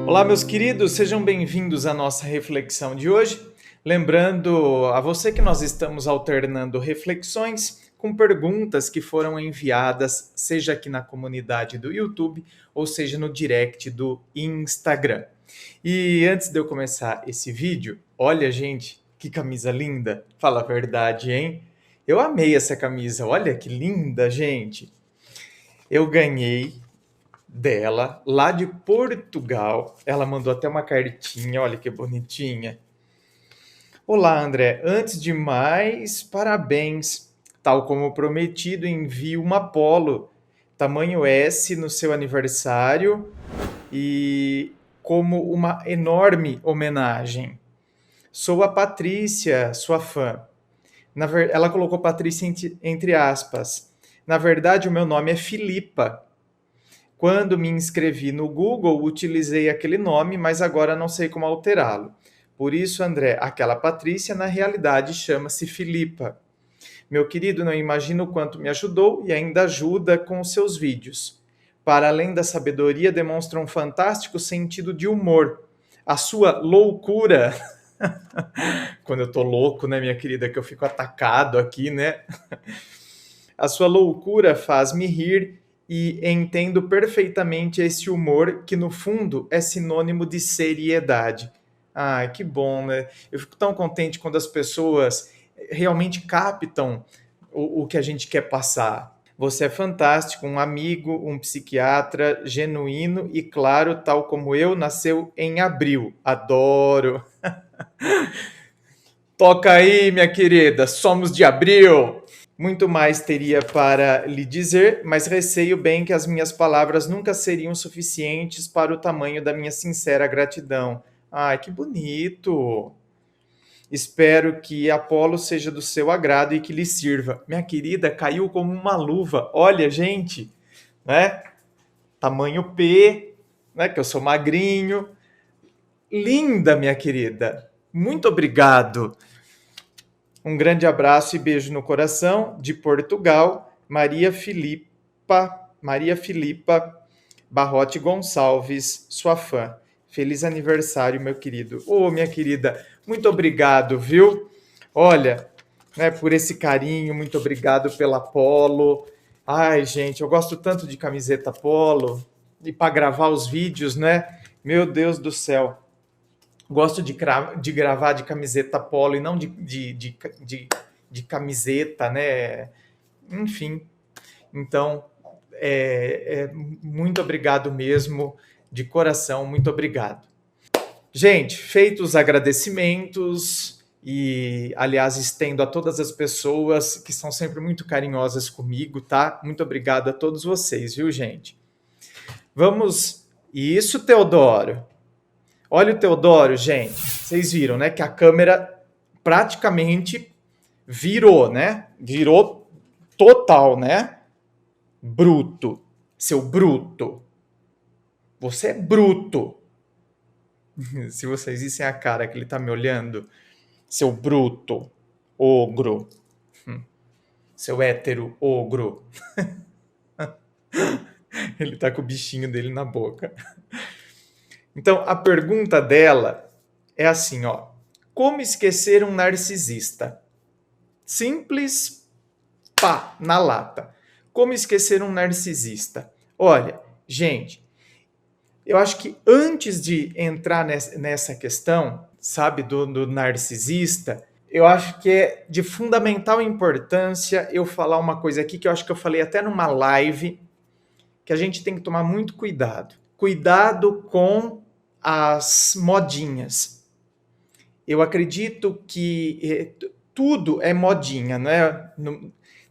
Olá, meus queridos, sejam bem-vindos à nossa reflexão de hoje. Lembrando a você que nós estamos alternando reflexões com perguntas que foram enviadas, seja aqui na comunidade do YouTube ou seja no direct do Instagram. E antes de eu começar esse vídeo, olha, gente, que camisa linda! Fala a verdade, hein? Eu amei essa camisa, olha que linda, gente! Eu ganhei dela, lá de Portugal. Ela mandou até uma cartinha, olha que bonitinha. Olá, André. Antes de mais, parabéns. Tal como prometido, envio uma polo tamanho S no seu aniversário e como uma enorme homenagem. Sou a Patrícia, sua fã. Ela colocou Patrícia entre aspas. Na verdade, o meu nome é Filipa. Quando me inscrevi no Google, utilizei aquele nome, mas agora não sei como alterá-lo. Por isso, André, aquela Patrícia na realidade chama-se Filipa. Meu querido, não imagino o quanto me ajudou e ainda ajuda com os seus vídeos. Para além da sabedoria, demonstra um fantástico sentido de humor. A sua loucura. Quando eu tô louco, né, minha querida, que eu fico atacado aqui, né? A sua loucura faz-me rir e entendo perfeitamente esse humor que, no fundo, é sinônimo de seriedade. Ai, que bom, né? Eu fico tão contente quando as pessoas realmente captam o que a gente quer passar. Você é fantástico, um amigo, um psiquiatra genuíno e, claro, tal como eu, nasceu em abril. Adoro! Toca aí, minha querida, somos de abril! Muito mais teria para lhe dizer, mas receio bem que as minhas palavras nunca seriam suficientes para o tamanho da minha sincera gratidão. Ai, que bonito! Espero que Apolo seja do seu agrado e que lhe sirva. Minha querida, caiu como uma luva. Olha, gente, né? Tamanho P, né? Que eu sou magrinho. Linda, minha querida. Muito obrigado. Um grande abraço e beijo no coração, de Portugal, Maria Filipa Barrote Gonçalves, sua fã. Feliz aniversário, meu querido. Ô, minha querida, muito obrigado, viu? Olha, né, por esse carinho, muito obrigado pela Polo. Ai, gente, eu gosto tanto de camiseta Polo. E para gravar os vídeos, né? Meu Deus do céu. Gosto de gravar de camiseta polo e não de camiseta, né? Enfim, então, muito obrigado mesmo, de coração, muito obrigado. Gente, feitos os agradecimentos, e aliás, estendo a todas as pessoas que são sempre muito carinhosas comigo, tá? Muito obrigado a todos vocês, viu, gente? Vamos. Isso, Teodoro. Olha o Teodoro, gente. Vocês viram, né? Que a câmera praticamente virou, né? Virou total, né? Bruto. Seu bruto. Você é bruto. Se vocês vissem a cara que ele tá me olhando. Seu bruto. Ogro. Seu hétero ogro. Ele tá com o bichinho dele na boca. Então, a pergunta dela é assim, ó. Como esquecer um narcisista? Simples, pá, na lata. Como esquecer um narcisista? Olha, gente, eu acho que antes de entrar nessa questão, sabe, do narcisista, eu acho que é de fundamental importância eu falar uma coisa aqui que eu acho que eu falei até numa live, que a gente tem que tomar muito cuidado. Cuidado com as modinhas. Eu acredito que tudo é modinha, né?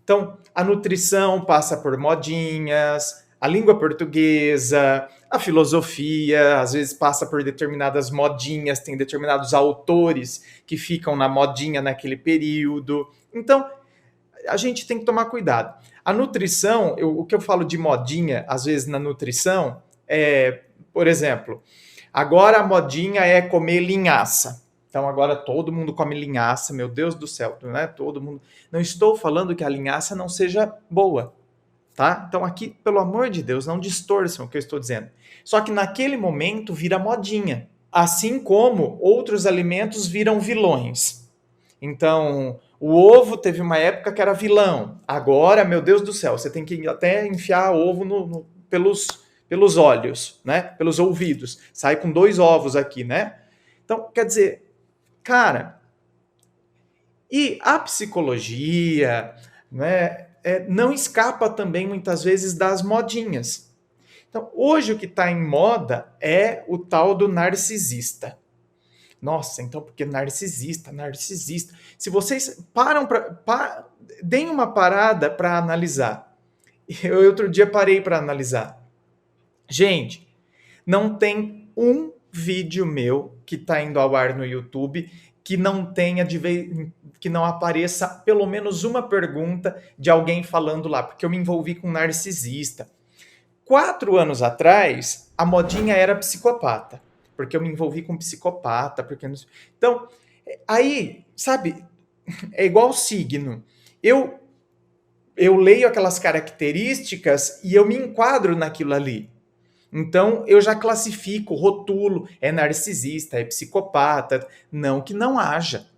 Então, a nutrição passa por modinhas, a língua portuguesa, a filosofia, às vezes passa por determinadas modinhas, tem determinados autores que ficam na modinha naquele período. Então, a gente tem que tomar cuidado. A nutrição, o que eu falo de modinha, às vezes na nutrição, por exemplo, agora a modinha é comer linhaça. Então agora todo mundo come linhaça, meu Deus do céu, né? Todo mundo. Não estou falando que a linhaça não seja boa. tá? Então aqui, pelo amor de Deus, não distorçam o que eu estou dizendo. Só que naquele momento vira modinha, assim como outros alimentos viram vilões. Então, o ovo teve uma época que era vilão. Agora, meu Deus do céu, você tem que até enfiar ovo pelos olhos, né? Pelos ouvidos. Sai com 2 ovos aqui, né? Então, quer dizer, cara, e a psicologia, né, não escapa também muitas vezes das modinhas. Então, hoje o que está em moda é o tal do narcisista. Nossa, então porque narcisista, narcisista. Se vocês deem uma parada para analisar. Eu outro dia parei para analisar. Gente, não tem um vídeo meu que está indo ao ar no YouTube que não tenha que não apareça pelo menos uma pergunta de alguém falando lá, porque eu me envolvi com um narcisista. 4 anos atrás, a modinha era psicopata, porque eu me envolvi com um psicopata, porque então, aí, sabe, é igual signo. Eu leio aquelas características e eu me enquadro naquilo ali. Então, eu já classifico, rotulo, é narcisista, é psicopata, não que não haja.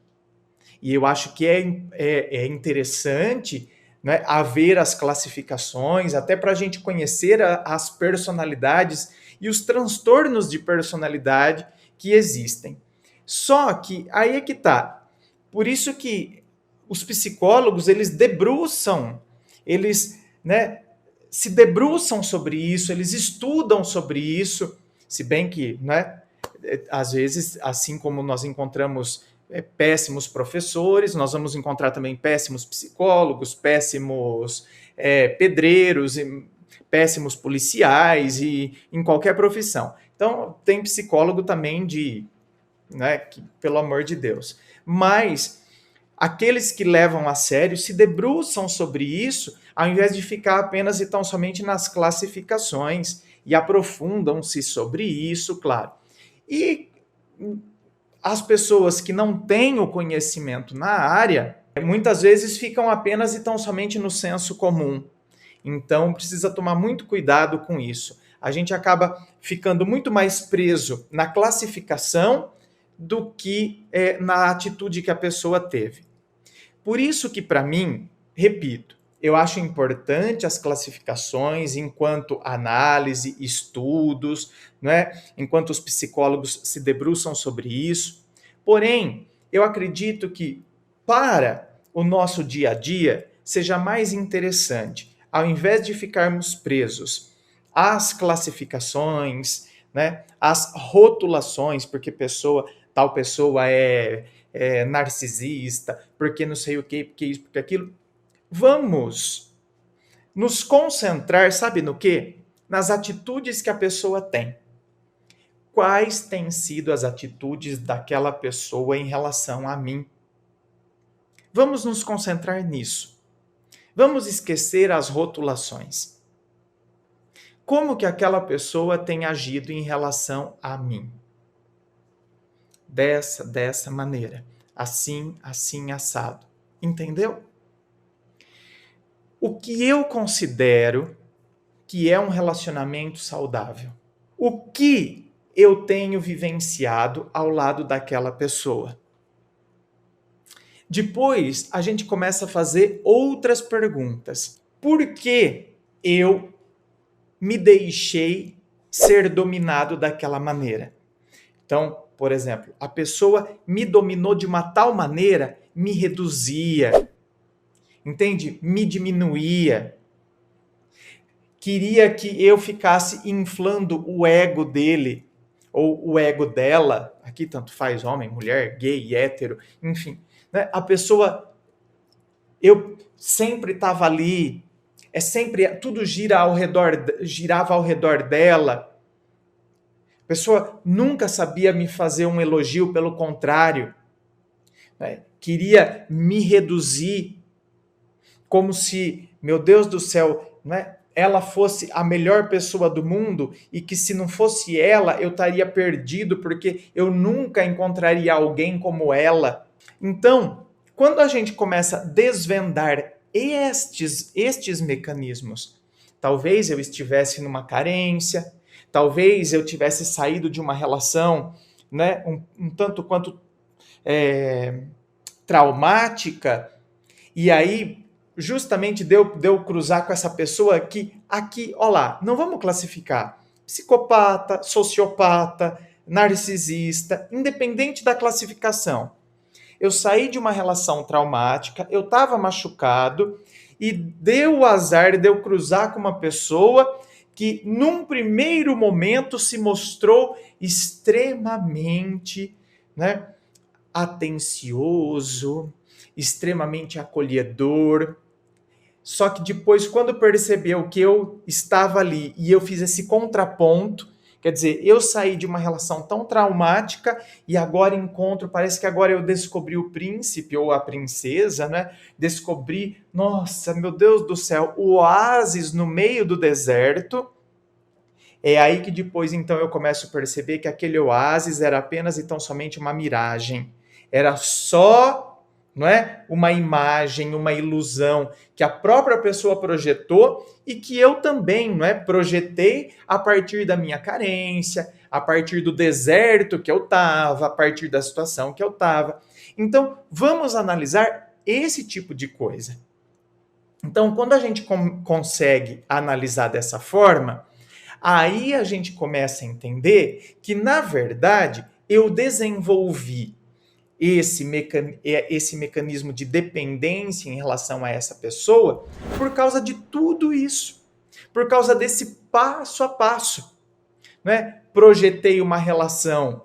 E eu acho que é interessante, né, haver as classificações, até para a gente conhecer as personalidades e os transtornos de personalidade que existem. Só que aí é que tá. Por isso que os psicólogos, eles debruçam, eles, né, se debruçam sobre isso, eles estudam sobre isso, se bem que, né, às vezes, assim como nós encontramos péssimos professores, nós vamos encontrar também péssimos psicólogos, péssimos pedreiros, péssimos policiais e em qualquer profissão. Então, tem psicólogo também né, que, pelo amor de Deus. Mas aqueles que levam a sério se debruçam sobre isso, ao invés de ficar apenas e tão somente nas classificações e aprofundam-se sobre isso, claro. E as pessoas que não têm o conhecimento na área, muitas vezes ficam apenas e tão somente no senso comum. Então, precisa tomar muito cuidado com isso. A gente acaba ficando muito mais preso na classificação do que na atitude que a pessoa teve. Por isso que, para mim, repito, eu acho importante as classificações enquanto análise, estudos, né? Enquanto os psicólogos se debruçam sobre isso. Porém, eu acredito que para o nosso dia a dia seja mais interessante, ao invés de ficarmos presos às classificações, né? Às rotulações, porque tal pessoa é narcisista, porque não sei o que, porque isso, porque aquilo. Vamos nos concentrar, sabe no quê? Nas atitudes que a pessoa tem. Quais têm sido as atitudes daquela pessoa em relação a mim? Vamos nos concentrar nisso. Vamos esquecer as rotulações. Como que aquela pessoa tem agido em relação a mim? Dessa maneira. Assim, assado. Entendeu? O que eu considero que é um relacionamento saudável? O que eu tenho vivenciado ao lado daquela pessoa? Depois, a gente começa a fazer outras perguntas. Por que eu me deixei ser dominado daquela maneira? Então, por exemplo, a pessoa me dominou de uma tal maneira, me reduzia, entende? Me diminuía. Queria que eu ficasse inflando o ego dele, ou o ego dela, aqui tanto faz homem, mulher, gay, hétero, enfim. Né? A pessoa, eu sempre estava ali, tudo girava ao redor dela. A pessoa nunca sabia me fazer um elogio, pelo contrário, né? Queria me reduzir, como se, meu Deus do céu, né, ela fosse a melhor pessoa do mundo e que se não fosse ela, eu estaria perdido porque eu nunca encontraria alguém como ela. Então, quando a gente começa a desvendar estes mecanismos, talvez eu estivesse numa carência, talvez eu tivesse saído de uma relação, né, um tanto quanto traumática, e aí justamente deu cruzar com essa pessoa que aqui, ó lá, não vamos classificar psicopata, sociopata, narcisista, independente da classificação. Eu saí de uma relação traumática, eu estava machucado e deu o azar, deu cruzar com uma pessoa que num primeiro momento se mostrou extremamente, né, atencioso, extremamente acolhedor. Só que depois, quando percebeu que eu estava ali e eu fiz esse contraponto, quer dizer, eu saí de uma relação tão traumática e agora encontro, parece que agora eu descobri o príncipe ou a princesa, né? Descobri, nossa, meu Deus do céu, o oásis no meio do deserto. É aí que depois, então, eu começo a perceber que aquele oásis era apenas e tão somente uma miragem. Era só, não é, uma imagem, uma ilusão que a própria pessoa projetou e que eu também, não é, projetei a partir da minha carência, a partir do deserto que eu estava, a partir da situação que eu estava. Então, vamos analisar esse tipo de coisa. Então, quando a gente consegue analisar dessa forma, aí a gente começa a entender que, na verdade, eu desenvolvi esse mecanismo de dependência em relação a essa pessoa por causa de tudo isso, por causa desse passo a passo. Né? Projetei uma relação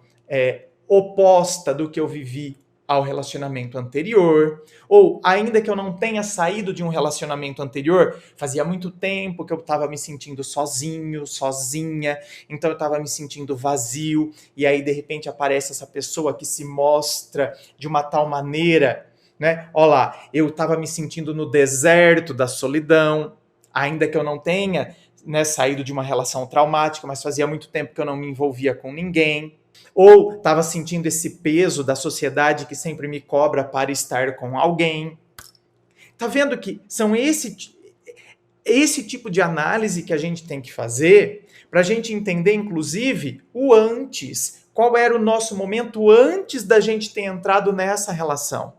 oposta do que eu vivi ao relacionamento anterior, ou ainda que eu não tenha saído de um relacionamento anterior, fazia muito tempo que eu estava me sentindo sozinho, sozinha, então eu estava me sentindo vazio, e aí de repente aparece essa pessoa que se mostra de uma tal maneira, né? Olha lá, eu estava me sentindo no deserto da solidão, ainda que eu não tenha, né, saído de uma relação traumática, mas fazia muito tempo que eu não me envolvia com ninguém. Ou estava sentindo esse peso da sociedade que sempre me cobra para estar com alguém. Tá vendo que são esse tipo de análise que a gente tem que fazer para a gente entender, inclusive, o antes. Qual era o nosso momento antes da gente ter entrado nessa relação?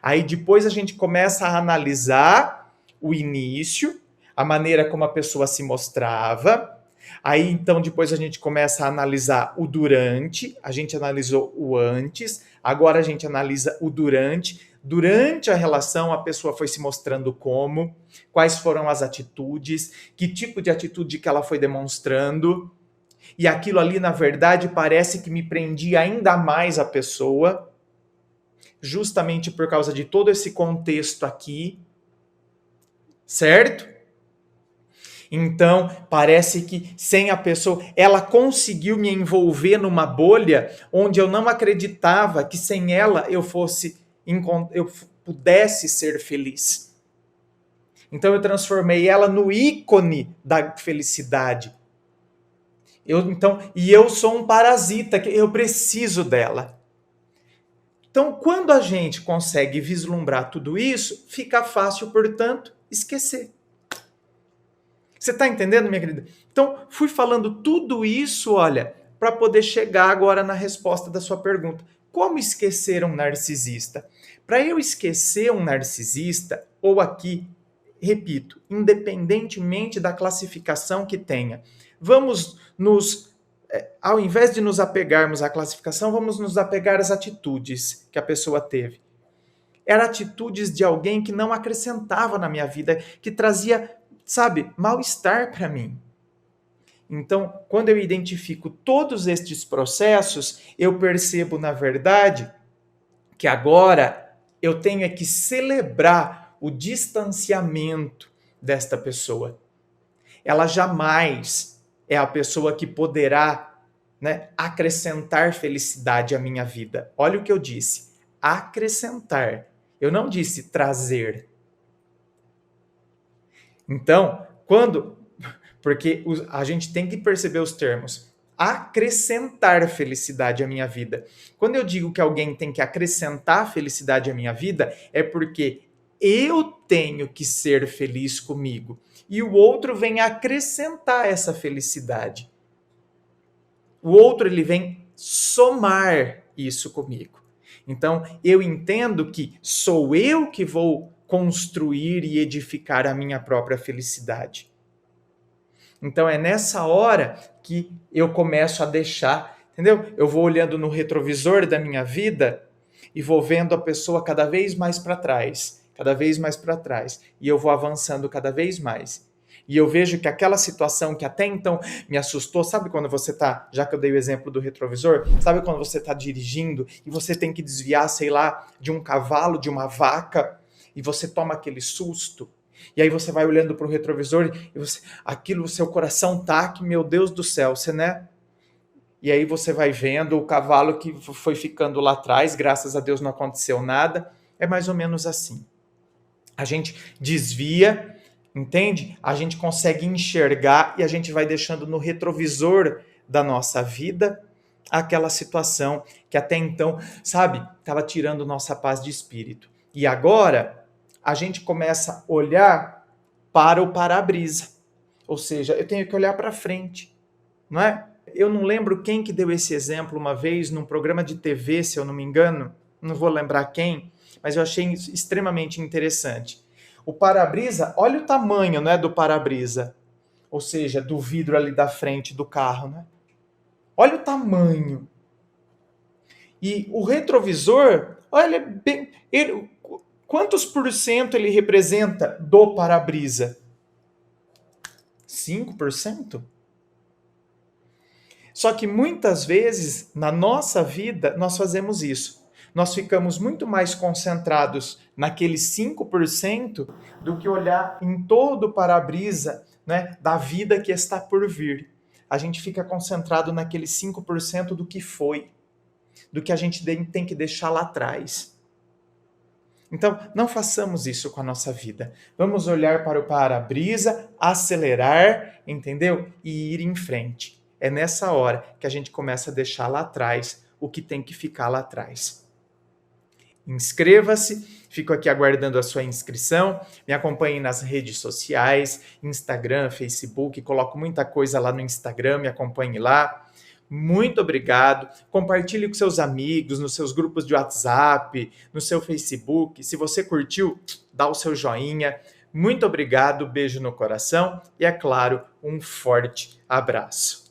Aí depois a gente começa a analisar o início, a maneira como a pessoa se mostrava. Aí, então, depois a gente começa a analisar o durante, a gente analisou o antes, agora a gente analisa o durante. Durante a relação, a pessoa foi se mostrando como, quais foram as atitudes, que tipo de atitude que ela foi demonstrando. E aquilo ali, na verdade, parece que me prendia ainda mais a pessoa, justamente por causa de todo esse contexto aqui, certo? Então, parece que sem a pessoa, ela conseguiu me envolver numa bolha onde eu não acreditava que sem ela eu pudesse ser feliz. Então eu transformei ela no ícone da felicidade. E eu sou um parasita, que eu preciso dela. Então, quando a gente consegue vislumbrar tudo isso, fica fácil, portanto, esquecer. Você está entendendo, minha querida? Então, fui falando tudo isso, olha, para poder chegar agora na resposta da sua pergunta. Como esquecer um narcisista? Para eu esquecer um narcisista, ou aqui, repito, independentemente da classificação que tenha, ao invés de nos apegarmos à classificação, vamos nos apegar às atitudes que a pessoa teve. Eram atitudes de alguém que não acrescentava na minha vida, que trazia, sabe, mal-estar para mim. Então, quando eu identifico todos estes processos, eu percebo, na verdade, que agora eu tenho que celebrar o distanciamento desta pessoa. Ela jamais é a pessoa que poderá, né, acrescentar felicidade à minha vida. Olha o que eu disse, acrescentar. Eu não disse trazer. Então, porque a gente tem que perceber os termos. Acrescentar felicidade à minha vida. Quando eu digo que alguém tem que acrescentar felicidade à minha vida, é porque eu tenho que ser feliz comigo. E o outro vem acrescentar essa felicidade. O outro, ele vem somar isso comigo. Então, eu entendo que sou eu que vou construir e edificar a minha própria felicidade. Então, é nessa hora que eu começo a deixar, entendeu? Eu vou olhando no retrovisor da minha vida e vou vendo a pessoa cada vez mais para trás, cada vez mais para trás, e eu vou avançando cada vez mais. E eu vejo que aquela situação que até então me assustou, sabe quando você tá, já que eu dei o exemplo do retrovisor, sabe quando você tá dirigindo e você tem que desviar, sei lá, de um cavalo, de uma vaca, e você toma aquele susto, e aí você vai olhando para o retrovisor e você, aquilo, o seu coração tá que, meu Deus do céu, você, né? E aí você vai vendo o cavalo que foi ficando lá atrás, graças a Deus não aconteceu nada, é mais ou menos assim. A gente desvia, entende? A gente consegue enxergar e a gente vai deixando no retrovisor da nossa vida aquela situação que até então, sabe, estava tirando nossa paz de espírito. E agora a gente começa a olhar para o para-brisa. Ou seja, eu tenho que olhar para frente, não é? Eu não lembro quem que deu esse exemplo uma vez num programa de TV, se eu não me engano, não vou lembrar quem, mas eu achei extremamente interessante. O para-brisa, olha o tamanho, né, do para-brisa, ou seja, do vidro ali da frente do carro, né? Olha o tamanho. E o retrovisor, olha bem, quantos por cento ele representa do para-brisa? 5%? Só que muitas vezes, na nossa vida, nós fazemos isso. Nós ficamos muito mais concentrados naqueles 5% do que olhar em todo o para-brisa, né, da vida que está por vir. A gente fica concentrado naqueles 5% do que foi, do que a gente tem que deixar lá atrás. Então, não façamos isso com a nossa vida. Vamos olhar para o para-brisa, acelerar, entendeu? E ir em frente. É nessa hora que a gente começa a deixar lá atrás o que tem que ficar lá atrás. Inscreva-se, fico aqui aguardando a sua inscrição, me acompanhe nas redes sociais, Instagram, Facebook, coloco muita coisa lá no Instagram, me acompanhe lá. Muito obrigado, compartilhe com seus amigos, nos seus grupos de WhatsApp, no seu Facebook, se você curtiu, dá o seu joinha. Muito obrigado, beijo no coração e, é claro, um forte abraço.